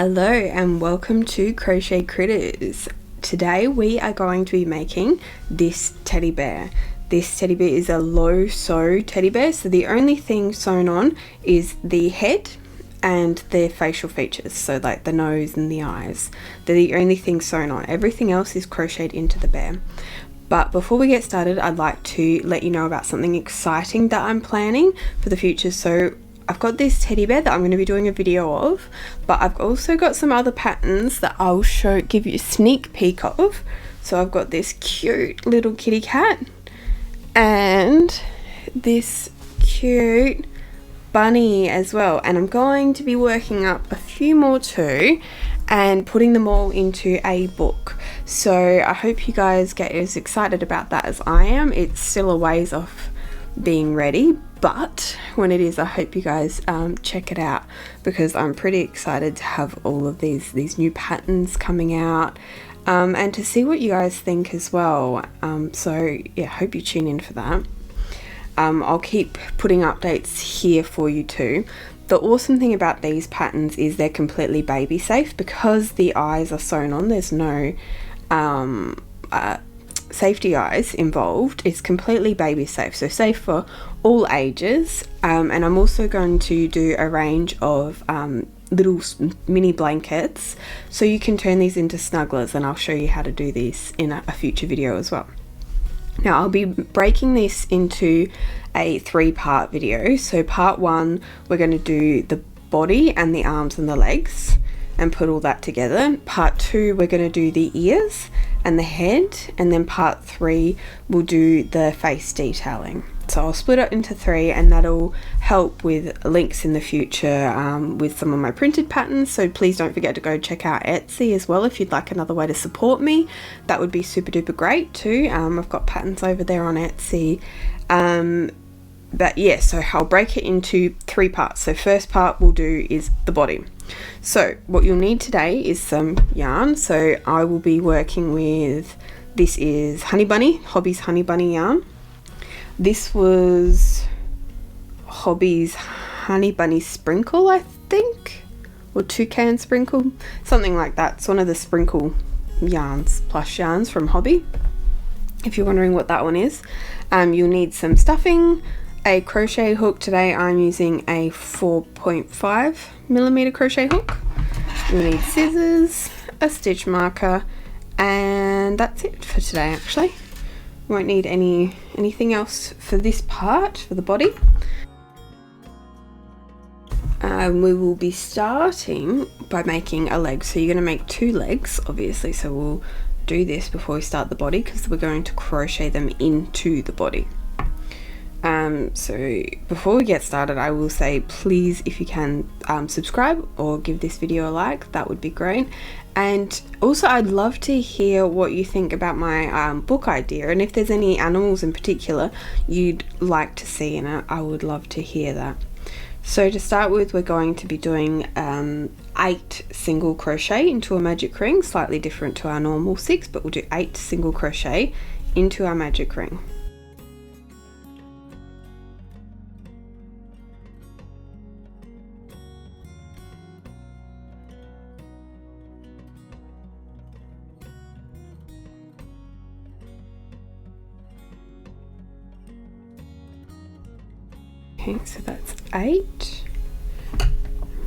Hello and welcome to Crochet Critters. Today we are going to be making this teddy bear. This teddy bear is a low sew teddy bear, so the only thing sewn on is the head and the facial features, so like the nose and the eyes. They're the only thing sewn on. Everything else is crocheted into the bear. But before we get started, I'd like to let you know about something exciting that I'm planning for the future. So I've got this teddy bear that I'm going to be doing a video of, but I've also got some other patterns that I'll give you a sneak peek of. So I've got this cute little kitty cat and this cute bunny as well, and I'm going to be working up a few more too and putting them all into a book. So I hope you guys get as excited about that as I am. It's still a ways off being ready, but when it is, I hope you guys check it out, because I'm pretty excited to have all of these new patterns coming out and to see what you guys think as well. So yeah, hope you tune in for that. I'll keep putting updates here for you too. The awesome thing about these patterns is they're completely baby safe, because the eyes are sewn on. There's no safety eyes involved. It's completely baby safe, so safe for all ages. And I'm also going to do a range of little mini blankets, so you can turn these into snugglers, and I'll show you how to do these in a future video as well. Now I'll be breaking this into a 3-part video. So part 1, we're going to do the body and the arms and the legs and put all that together. Part 2, we're going to do the ears and the head, and then part 3 we'll do the face detailing. So I'll split it into 3, and that'll help with links in the future with some of my printed patterns. So please don't forget to go check out Etsy as well if you'd like another way to support me. That would be super duper great too. I've got patterns over there on Etsy. But yeah, so I'll break it into 3 parts. So first part we'll do is the body. So what you'll need today is some yarn. So I will be working with, this is Honey Bunny, Hobby's Honey Bunny yarn. This was Hobby's Honey Bunny Sprinkle, I think, or Toucan Sprinkle, something like that. It's one of the sprinkle yarns, plush yarns from Hobby, if you're wondering what that one is. You'll need some stuffing, a crochet hook. Today I'm using a 4.5mm crochet hook. You'll need scissors, a stitch marker, and that's it for today actually. Won't need anything else for this part, for the body. We will be starting by making a leg. So you're going to make 2 legs obviously, so we'll do this before we start the body, because we're going to crochet them into the body. So before we get started, I will say, please, if you can, subscribe or give this video a like. That would be great. And also I'd love to hear what you think about my book idea, and if there's any animals in particular you'd like to see in it, I would love to hear that. So to start with, we're going to be doing 8 single crochet into a magic ring, slightly different to our normal 6, but we'll do 8 single crochet into our magic ring. Okay, so that's 8.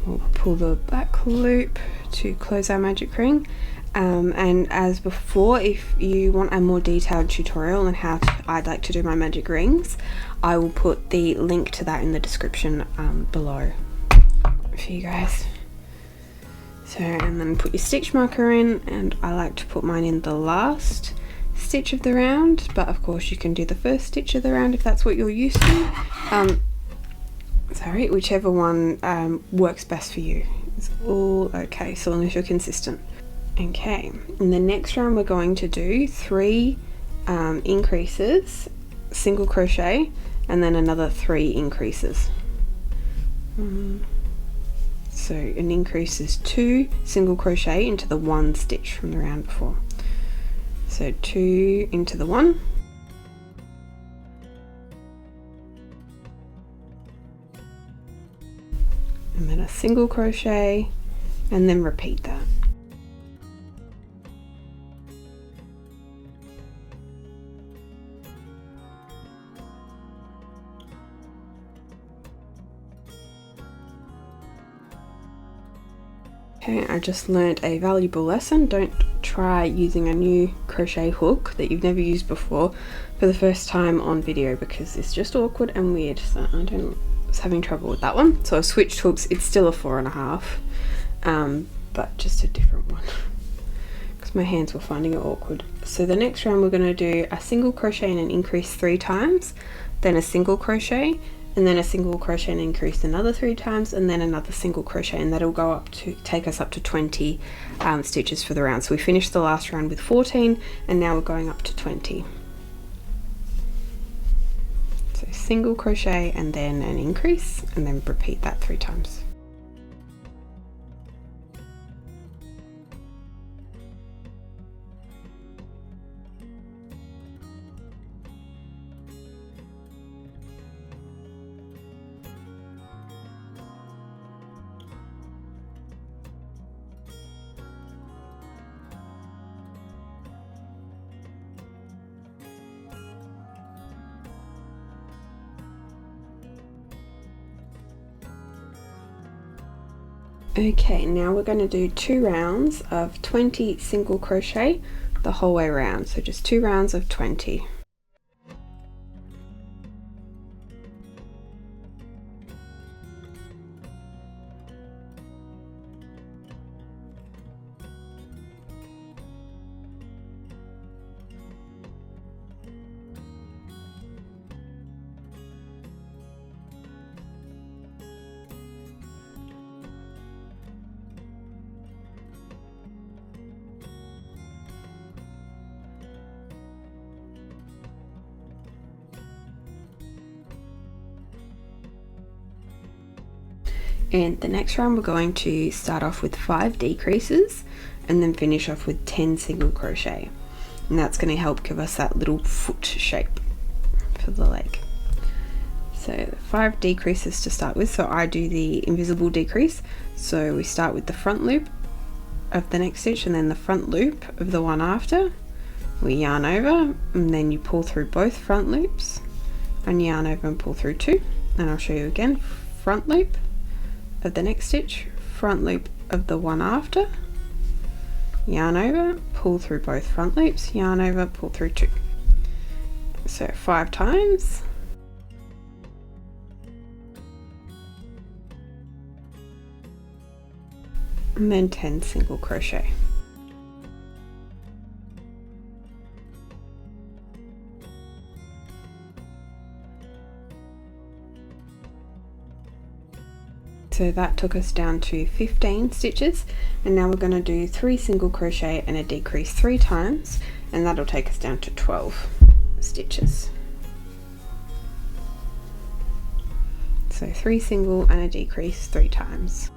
We'll pull the back loop to close our magic ring. And as before, if you want a more detailed tutorial on how I'd like to do my magic rings, I will put the link to that in the description below for you guys. So, and then put your stitch marker in, and I like to put mine in the last stitch of the round, but of course you can do the first stitch of the round if that's what you're used to. Sorry, whichever one works best for you. It's all okay, so long as you're consistent. Okay, in the next round we're going to do 3 increases, single crochet, and then another 3 increases. So an increase is 2 single crochet into the 1 stitch from the round before. So 2 into the 1, and then a single crochet and then repeat that. Okay, I just learned a valuable lesson. Don't try using a new crochet hook that you've never used before for the first time on video, because it's just awkward and weird. So I was having trouble with that one. So I switched hooks. It's still a 4.5, but just a different one because my hands were finding it awkward. So the next round we're going to do a single crochet and an increase 3 times, then a single crochet, and then a single crochet and increase another 3 times, and then another single crochet, and that'll go up to take us up to 20 stitches for the round. So we finished the last round with 14, and now we're going up to 20. So single crochet and then an increase, and then repeat that 3 times. Okay, now we're going to do 2 rounds of 20 single crochet the whole way around, so just 2 rounds of 20. And the next round we're going to start off with 5 decreases and then finish off with 10 single crochet, and that's going to help give us that little foot shape for the leg. So 5 decreases to start with. So I do the invisible decrease, so we start with the front loop of the next stitch and then the front loop of the one after. We yarn over and then you pull through both front loops and yarn over and pull through 2, and I'll show you again. Front loop of the next stitch, front loop of the one after, yarn over, pull through both front loops, yarn over, pull through 2. So 5 times. And then 10 single crochet. So that took us down to 15 stitches, and now we're going to do 3 single crochet and a decrease 3 times, and that'll take us down to 12 stitches. So 3 single and a decrease 3 times.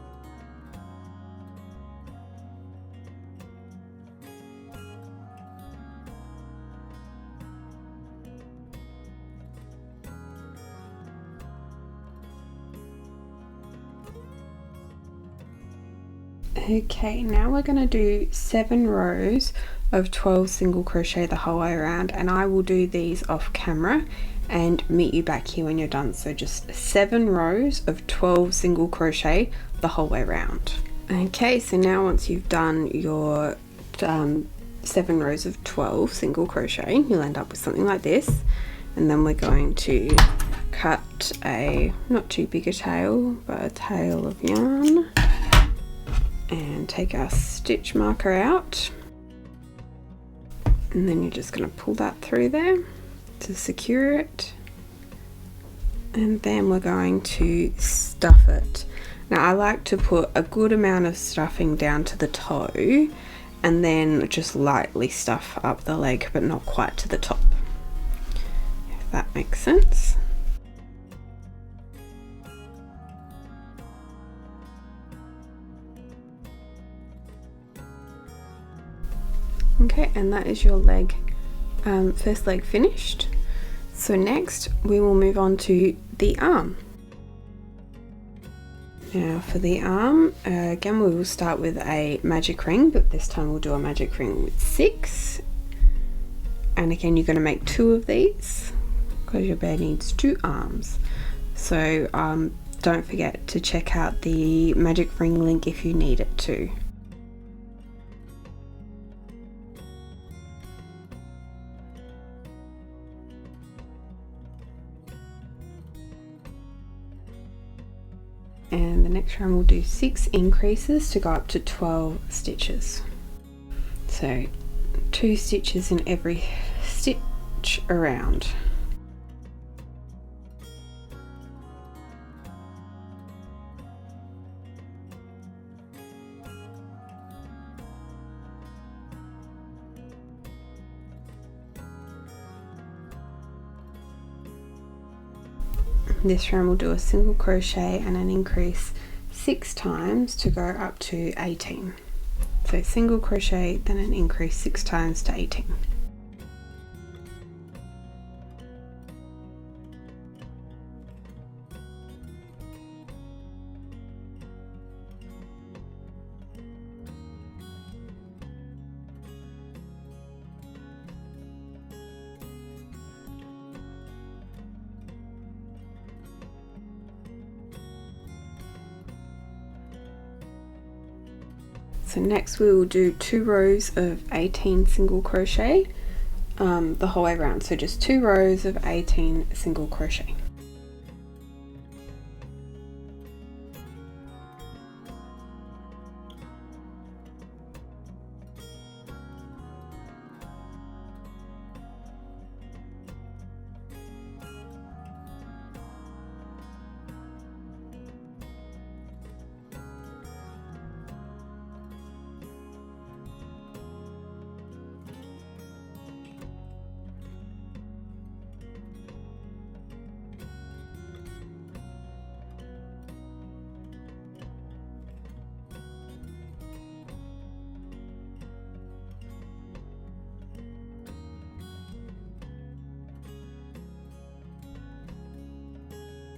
Okay, now we're going to do 7 rows of 12 single crochet the whole way around, and I will do these off camera and meet you back here when you're done. So just 7 rows of 12 single crochet the whole way around. Okay, so now once you've done your 7 rows of 12 single crochet, you'll end up with something like this, and then we're going to cut a not too big a tail, but a tail of yarn, and take our stitch marker out, and then you're just going to pull that through there to secure it, and then we're going to stuff it. Now I like to put a good amount of stuffing down to the toe and then just lightly stuff up the leg, but not quite to the top, if that makes sense. Okay, and that is your leg, first leg finished. So next we will move on to the arm. Now for the arm, again we will start with a magic ring, but this time we'll do a magic ring with 6. And again you're going to make 2 of these because your bear needs 2 arms. So don't forget to check out the magic ring link if you need it too. And the next round we'll do 6 increases to go up to 12 stitches. So 2 stitches in every stitch around. This round we'll do a single crochet and an increase 6 times to go up to 18. So single crochet, then an increase 6 times to 18. So next we will do 2 rows of 18 single crochet the whole way around. So just 2 rows of 18 single crochet.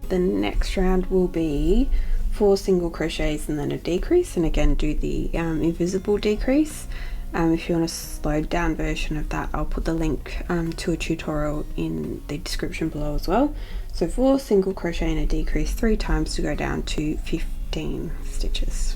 The next round will be 4 single crochets and then a decrease, and again do the invisible decrease. If you want a slowed down version of that, I'll put the link to a tutorial in the description below as well. So 4 single crochet and a decrease 3 times to go down to 15 stitches.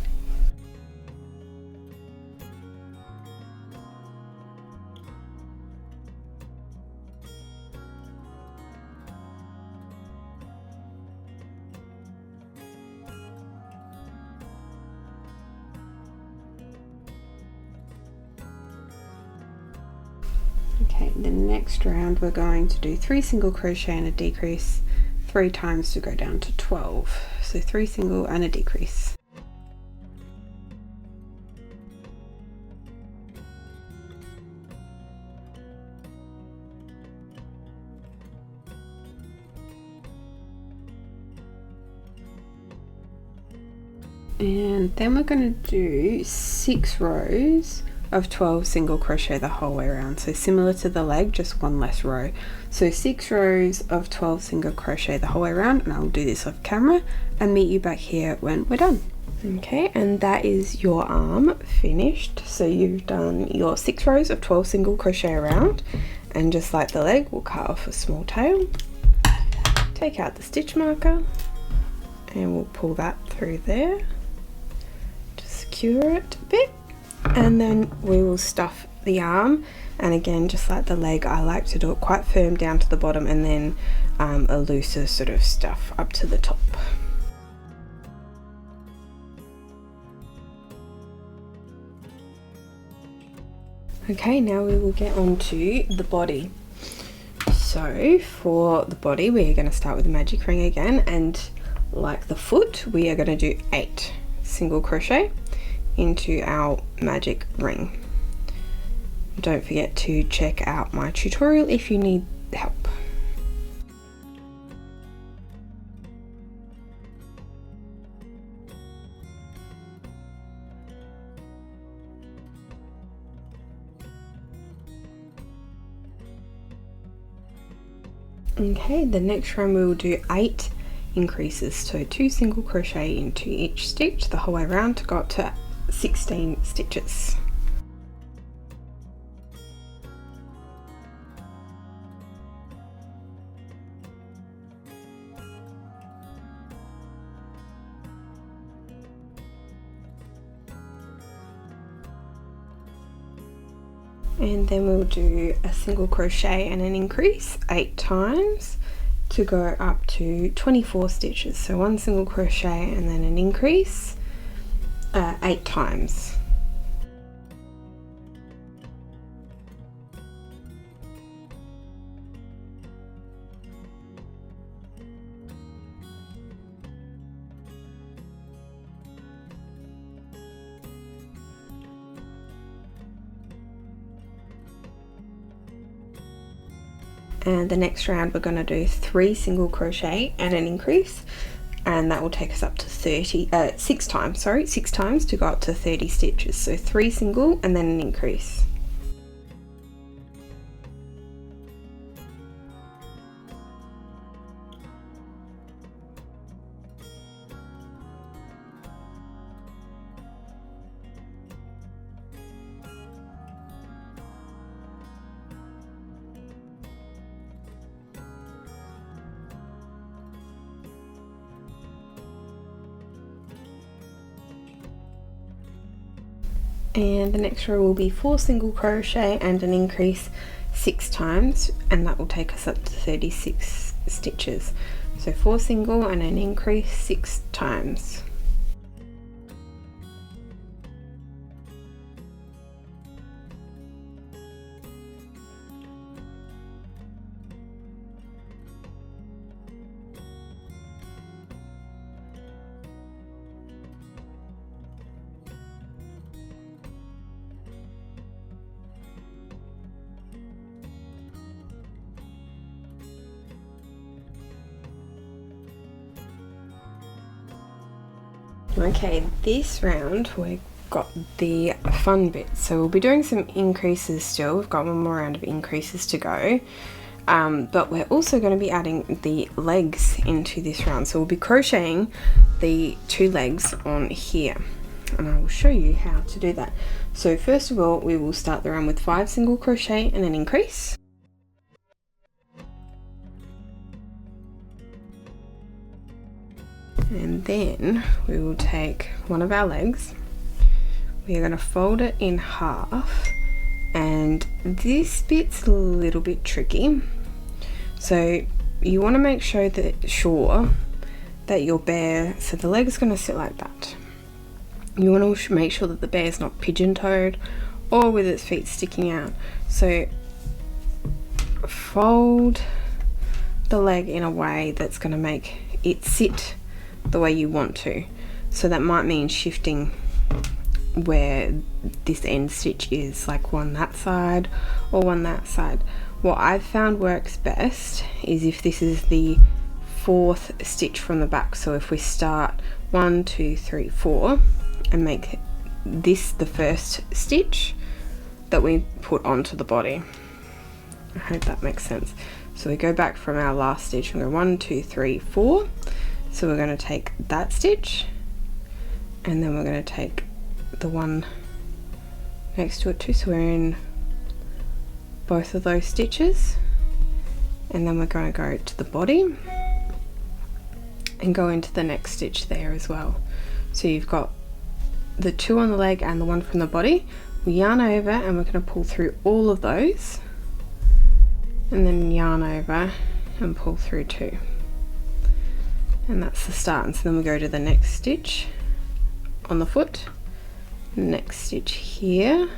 Okay, the next round we're going to do 3 single crochet and a decrease 3 times to go down to 12. So 3 single and a decrease. And then we're going to do 6 rows of 12 single crochet the whole way around. So similar to the leg, just 1 less row. So 6 rows of 12 single crochet the whole way around, and I'll do this off camera and meet you back here when we're done. Okay, and that is your arm finished. So you've done your 6 rows of 12 single crochet around, and just like the leg, we'll cut off a small tail, take out the stitch marker, and we'll pull that through there to secure it a bit. And then we will stuff the arm, and again just like the leg, I like to do it quite firm down to the bottom and then a looser sort of stuff up to the top. Okay, now we will get on to the body. So for the body we are going to start with the magic ring again, and like the foot we are going to do 8 single crochet into our magic ring. Don't forget to check out my tutorial if you need help. Okay, the next round we will do 8 increases. So 2 single crochet into each stitch the whole way around to go up to 16 stitches. And then we'll do a single crochet and an increase 8 times to go up to 24 stitches. So 1 single crochet and then an increase 8 times. And the next round we're going to do 3 single crochet and an increase, and that will take us up to 6 times to go up to 30 stitches. So 3 single and then an increase. And the next row will be 4 single crochet and an increase 6 times, and that will take us up to 36 stitches. So 4 single and an increase 6 times. Okay, this round we've got the fun bit, so we'll be doing some increases still. We've got one more round of increases to go, but we're also going to be adding the legs into this round. So we'll be crocheting the 2 legs on here, and I will show you how to do that. So first of all, we will start the round with 5 single crochet and an increase. And then we will take one of our legs, we're going to fold it in half, and this bit's a little bit tricky, so you want to make sure that your bear, so the leg's going to sit like that. You want to make sure that the bear is not pigeon-toed or with its feet sticking out. So fold the leg in a way that's going to make it sit the way you want to. So that might mean shifting where this end stitch is, like one that side or one that side. What I've found works best is if this is the 4th stitch from the back. So if we start 1, 2, 3, 4 and make this the first stitch that we put onto the body. I hope that makes sense. So we go back from our last stitch and go 1, 2, 3, 4. So we're going to take that stitch, and then we're going to take the one next to it too, so we're in both of those stitches, and then we're going to go to the body and go into the next stitch there as well. So you've got the 2 on the leg and the 1 from the body. We yarn over and we're going to pull through all of those, and then yarn over and pull through 2. And that's the start. And so then we go to the next stitch on the foot, next stitch here,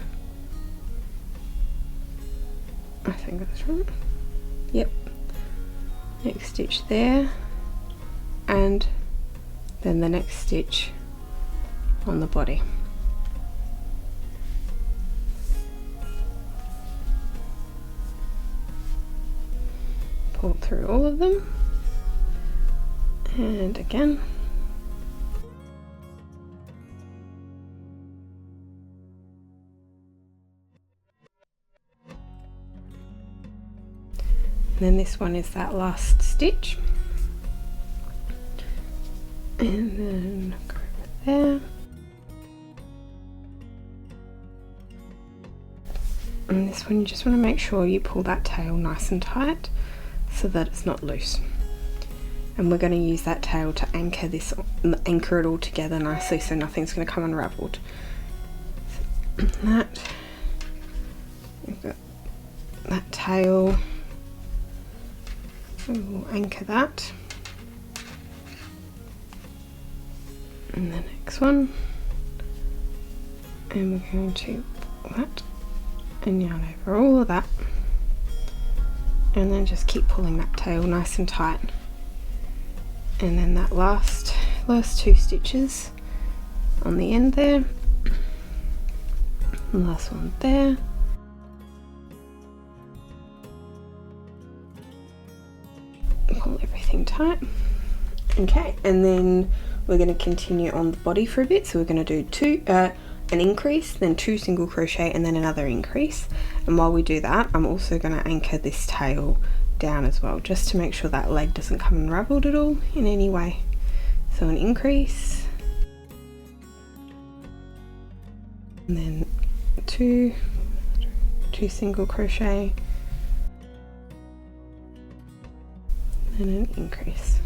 I think that's right, yep, next stitch there, and then the next stitch on the body. Pull through all of them. And again, and then this one is that last stitch, and then go over there. And this one, you just want to make sure you pull that tail nice and tight so that it's not loose. And we're going to use that tail to anchor it all together nicely so nothing's going to come unraveled. So that, we've got that tail, so we'll anchor that. And the next one, and we're going to pull that and yarn over all of that, and then just keep pulling that tail nice and tight. And then that last 2 stitches on the end there, the last one there, pull everything tight. Okay, and then we're going to continue on the body for a bit. So we're going to do an increase, then 2 single crochet, and then another increase. And while we do that, I'm also going to anchor this tail down as well, just to make sure that leg doesn't come unraveled at all in any way. So an increase, and then 2 single crochet, and an increase.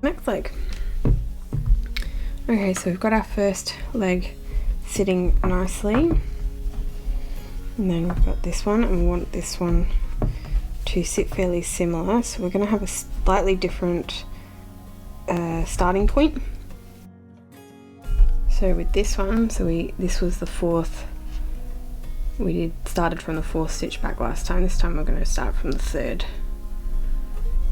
Next leg. Okay, so we've got our first leg sitting nicely, and then we've got this one, and we want this one to sit fairly similar, so we're going to have a slightly different starting point. So with this one, this was the 4th, started from the 4th stitch back last time. This time we're going to start from the 3rd,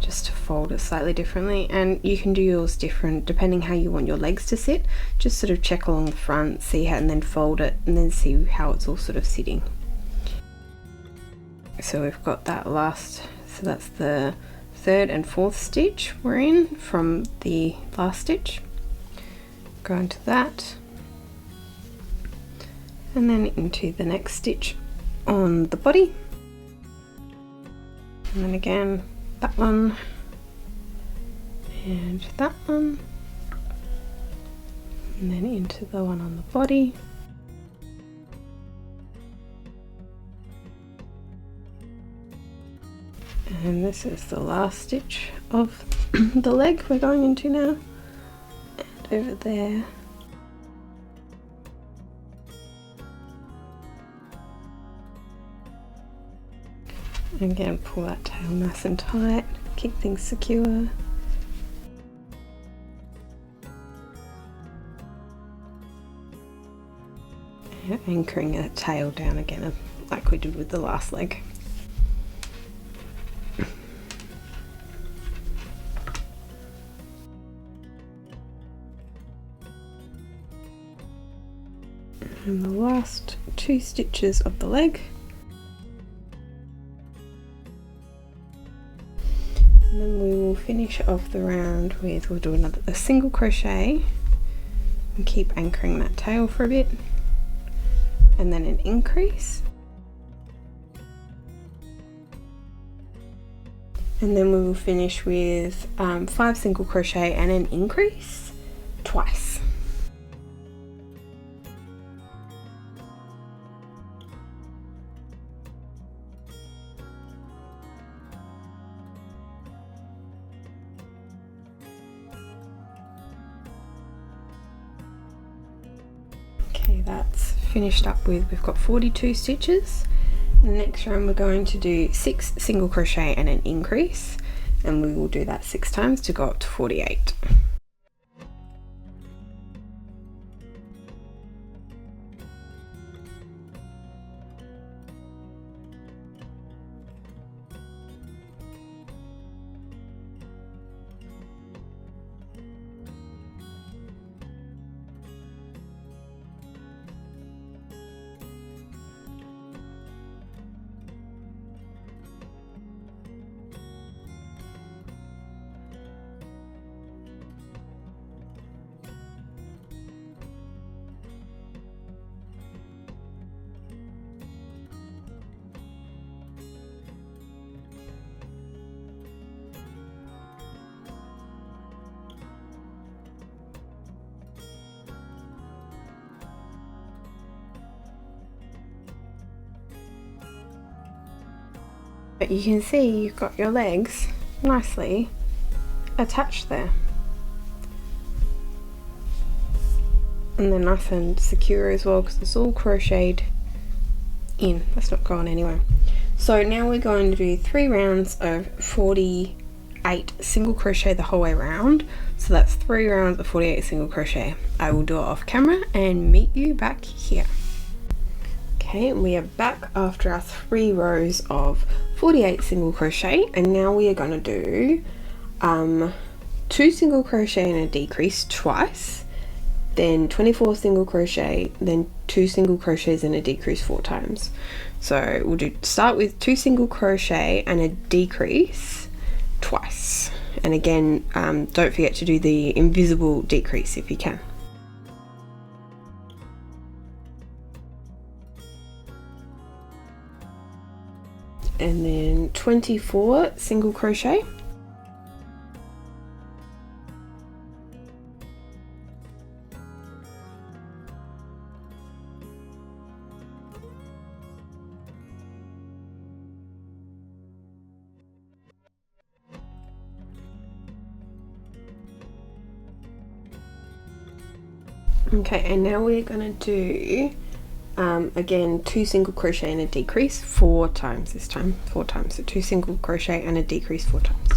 just to fold it slightly differently. And you can do yours different depending how you want your legs to sit. Just sort of check along the front, see how, and then fold it, and then see how it's all sort of sitting. So we've got that last, so that's the 3rd and 4th stitch we're in from the last stitch. Go into that, and then into the next stitch on the body, and then again that one and that one, and then into the one on the body, and this is the last stitch of the leg we're going into now, and over there. And again, pull that tail nice and tight, keep things secure. And anchoring a tail down again, like we did with the last leg. And the last 2 stitches of the leg. And then we will finish off the round with, we'll do a single crochet and keep anchoring that tail for a bit, and then an increase, and then we will finish with 5 single crochet and an increase twice. Okay, that's finished up with, we've got 42 stitches. The next round we're going to do 6 single crochet and an increase, and we will do that 6 times to go up to 48. But you can see you've got your legs nicely attached there. And they're nice and secure as well because it's all crocheted in. That's not going anywhere. So now we're going to do 3 rounds of 48 single crochet the whole way around. So that's 3 rounds of 48 single crochet. I will do it off camera and meet you back here. Okay, we are back after our 3 rows of 48 single crochet, and now we are going to do 2 single crochet and a decrease twice, then 24 single crochet, then 2 single crochets and a decrease 4 times. So we'll start with 2 single crochet and a decrease twice, and again don't forget to do the invisible decrease if you can. And then 24 single crochet, okay, and now we're going to do again 2 single crochet and a decrease 4 times this time. 4 times, so 2 single crochet and a decrease 4 times.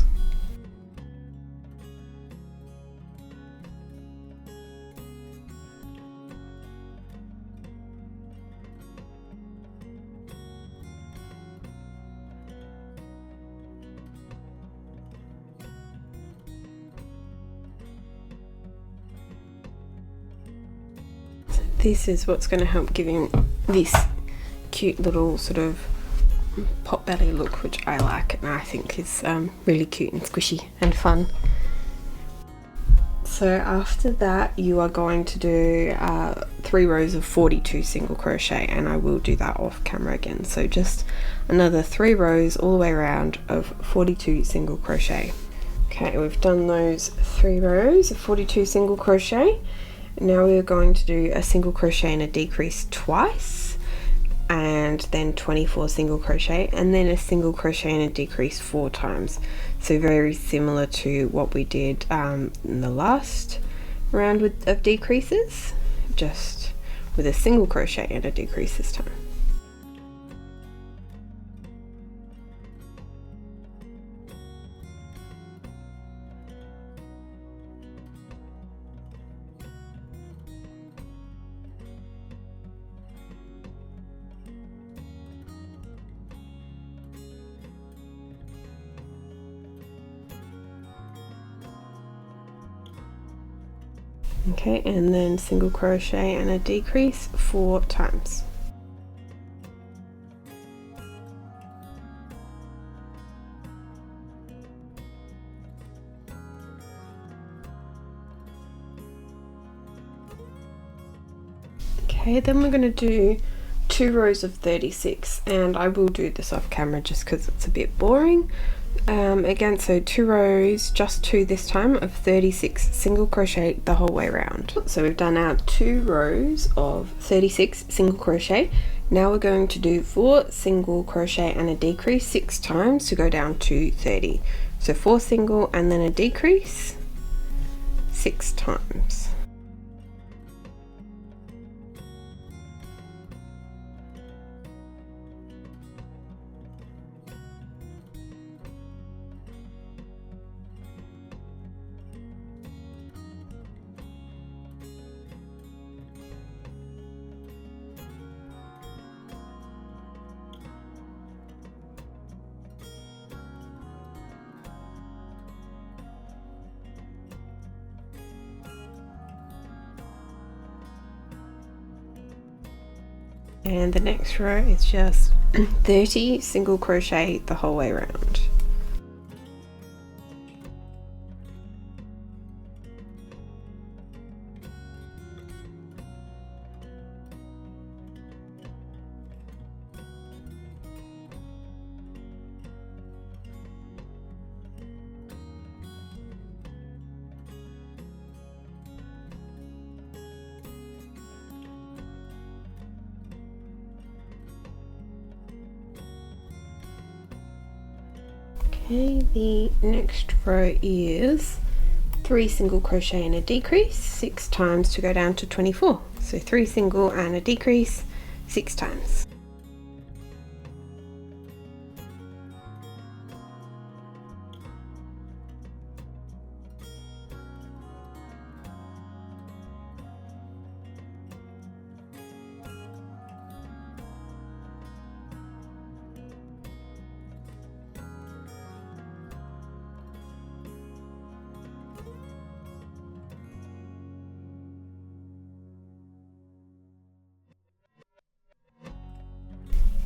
This is what's going to help give him this cute little sort of pot belly look, which I like and I think is really cute and squishy and fun. So after that you are going to do 3 rows of 42 single crochet, and I will do that off camera again. So just another 3 rows all the way around of 42 single crochet. Okay, we've done those 3 rows of 42 single crochet. Now we're going to do a single crochet and a decrease twice, and then 24 single crochet, and then a single crochet and a decrease 4 times. So very similar to what we did in the last round of decreases, just with a single crochet and a decrease this time. Okay, and then single crochet and a decrease 4 times. Okay, then we're going to do 2 rows of 36, and I will do this off camera just because it's a bit boring. Again, so 2 rows, just 2 this time, of 36 single crochet the whole way around. So we've done our 2 rows of 36 single crochet. Now we're going to do 4 single crochet and a decrease 6 times to go down to 30. So 4 single and then a decrease 6 times. And the next row is just 30 single crochet the whole way around. Okay, the next row is 3 single crochet and a decrease 6 times to go down to 24. So 3 single and a decrease 6 times.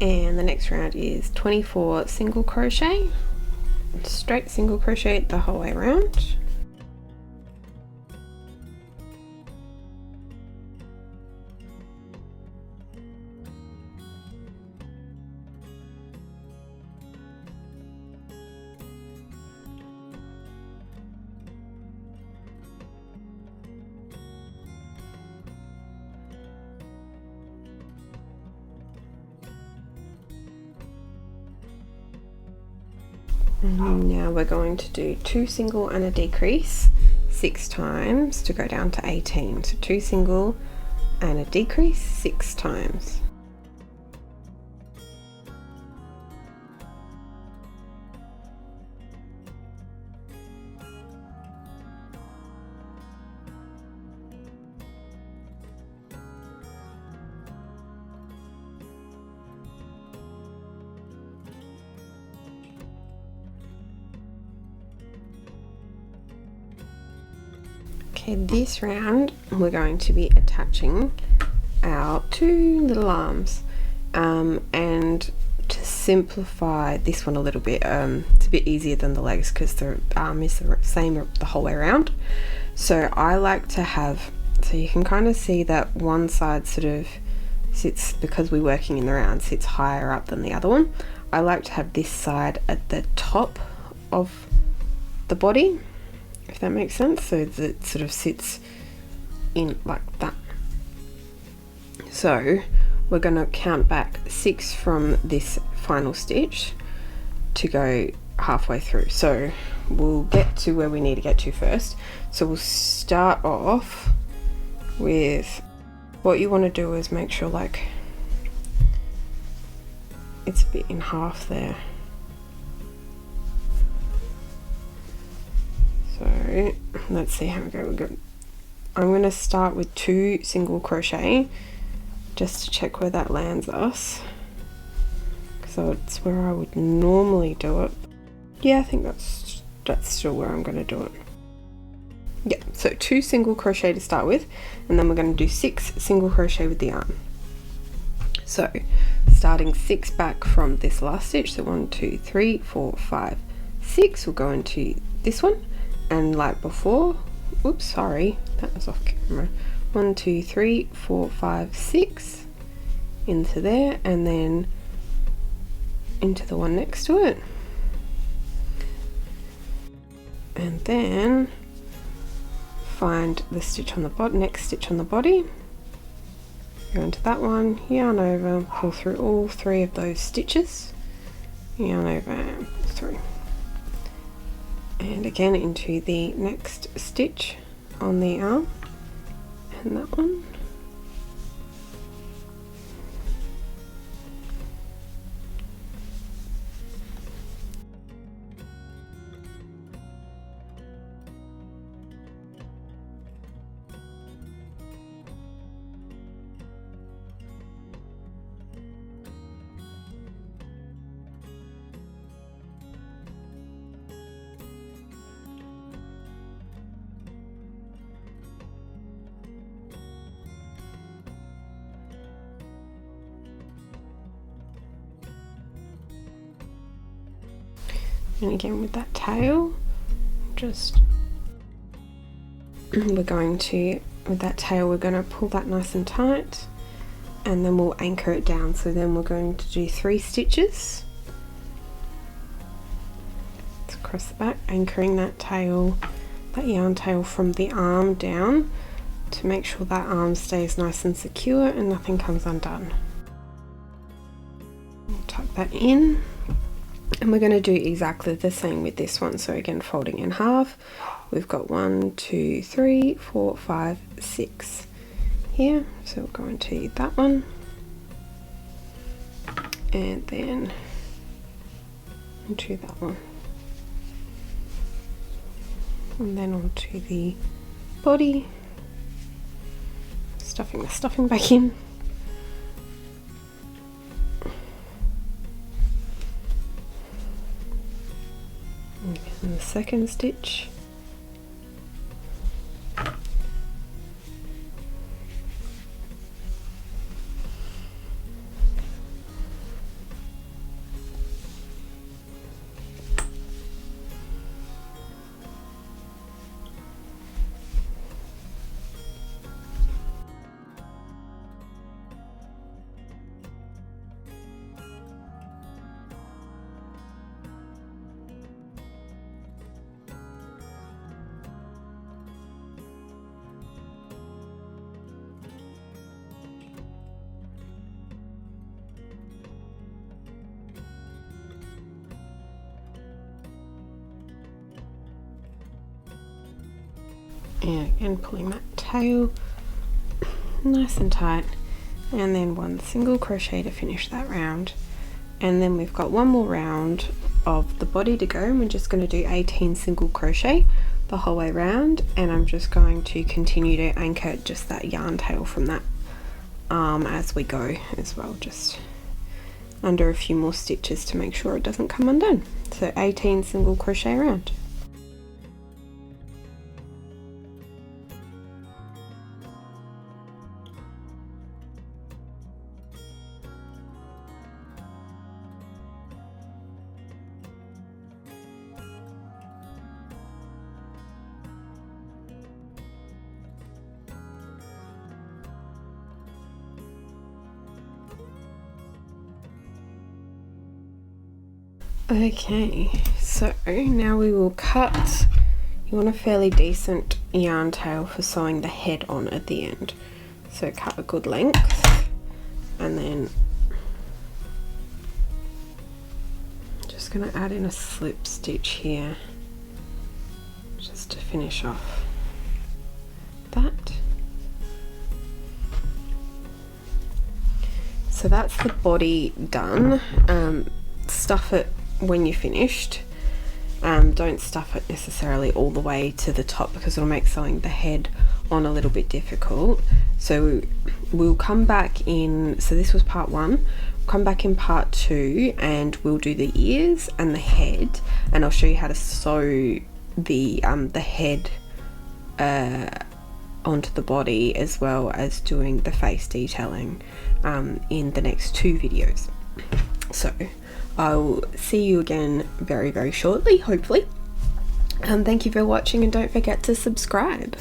And the next round is 24 single crochet, straight single crochet the whole way around. And now we're going to do 2 single and a decrease 6 times to go down to 18. So 2 single and a decrease 6 times. Okay, this round we're going to be attaching our 2 little arms, and to simplify this one a little bit, it's a bit easier than the legs because the arm is the same the whole way around. So I like to have, so you can kind of see that one side sort of sits, because we're working in the round, sits higher up than the other one. I like to have this side at the top of the body, if that makes sense, so that it sort of sits in like that. So we're going to count back 6 from this final stitch to go halfway through. So we'll get to where we need to get to first. So we'll start off with, what you want to do is make sure like it's a bit in half there. So let's see how we go. We're good. I'm going to start with 2 single crochet just to check where that lands us, so it's where I would normally do it. Yeah, I think that's still where I'm going to do it. Yeah, so 2 single crochet to start with, and then we're going to do 6 single crochet with the arm. So starting 6 back from this last stitch, so 1 2 3 4 5 6, we'll go into this one. And like before, oops, sorry, that was off camera. 1 2 3 4 5 6 into there, and then into the one next to it, and then find the stitch on the bottom, next stitch on the body, go into that one, yarn over, pull through all 3 of those stitches, yarn over and pull through. And again into the next stitch on the arm, and that one. And again with that tail, just we're going to, with that tail, we're going to pull that nice and tight, and then we'll anchor it down. So then we're going to do 3 stitches across the back, anchoring that tail, that yarn tail from the arm down to make sure that arm stays nice and secure and nothing comes undone. We'll tuck that in. And we're going to do exactly the same with this one. So again, folding in half, we've got 1, 2, 3, 4, 5, 6 here. So we'll go into that one, and then into that one, and then onto the body, stuffing the stuffing back in. And the second stitch, and again pulling that tail nice and tight, and then 1 single crochet to finish that round. And then we've got 1 more round of the body to go, and we're just going to do 18 single crochet the whole way round, and I'm just going to continue to anchor just that yarn tail from that arm as we go as well, just under a few more stitches to make sure it doesn't come undone. So 18 single crochet round. Okay, so now we will cut. You want a fairly decent yarn tail for sewing the head on at the end. So cut a good length, and then just going to add in a slip stitch here just to finish off that. So that's the body done. Stuff it when you're finished. Don't stuff it necessarily all the way to the top because it'll make sewing the head on a little bit difficult. So we'll come back in, so this was part 1, we'll come back in part 2 and we'll do the ears and the head, and I'll show you how to sew the head onto the body, as well as doing the face detailing in the next 2 videos. So I'll see you again very, very shortly, hopefully. Thank you for watching, and don't forget to subscribe.